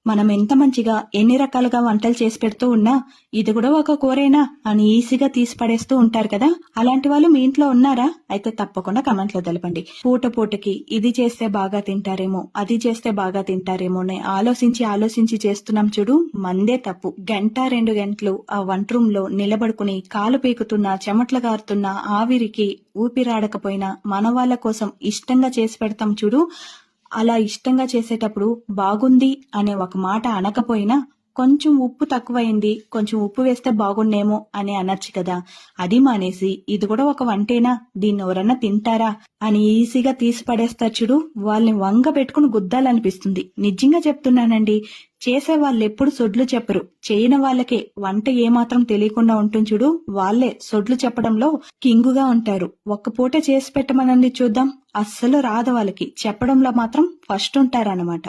మనం ఎంత మంచిగా ఎన్ని రకాలుగా వంటలు చేసి పెడుతూ ఉన్నా ఇది కూడా ఒక కూరేనా అని ఈజీగా తీసి పడేస్తూ ఉంటారు కదా. అలాంటి వాళ్ళు మీ ఇంట్లో ఉన్నారా? అయితే తప్పకుండా కమెంట్ లో తెలపండి. పూట పూటకి ఇది చేస్తే బాగా తింటారేమో, అది చేస్తే బాగా తింటారేమో అని ఆలోచించి చేస్తున్నాం చూడు, మందే తప్పు. గంట 2 గంటలు ఆ వంట రూమ్ లో నిలబడుకుని కాలు పీకుతున్నా, చెమట్లు గారుతున్నా, ఆవిరికి ఊపిరాడకపోయినా మన వాళ్ళ కోసం ఇష్టంగా చేసి పెడతాం చూడు. అలా ఇష్టంగా చేసేటప్పుడు బాగుంది అనే ఒక మాట అనకపోయినా కొంచెం ఉప్పు తక్కువైంది, కొంచెం ఉప్పు వేస్తే బాగుండేమో అని అనొచ్చు కదా. అది మానేసి ఇది కూడా ఒక వంటేనా, దీన్ని ఎవరన్నా తింటారా అని ఈజీగా తీసి పడేస్తారు చూడు, వాళ్ళని వంగ పెట్టుకుని గుద్దాలనిపిస్తుంది. నిజంగా చెప్తున్నానండి. చేసే వాళ్ళు ఎప్పుడు సొడ్లు చెప్పరు, చేయని వాళ్ళకే వంట ఏమాత్రం తెలియకుండా ఉంటుంది చూడు, వాళ్లే సొడ్లు చెప్పడంలో కింగుగా ఉంటారు. ఒక్క పూట చేసి పెట్టమనండి చూద్దాం, అస్సలు రాదు వాళ్ళకి, చెప్పడంలో మాత్రం ఫస్ట్ ఉంటారన్నమాట.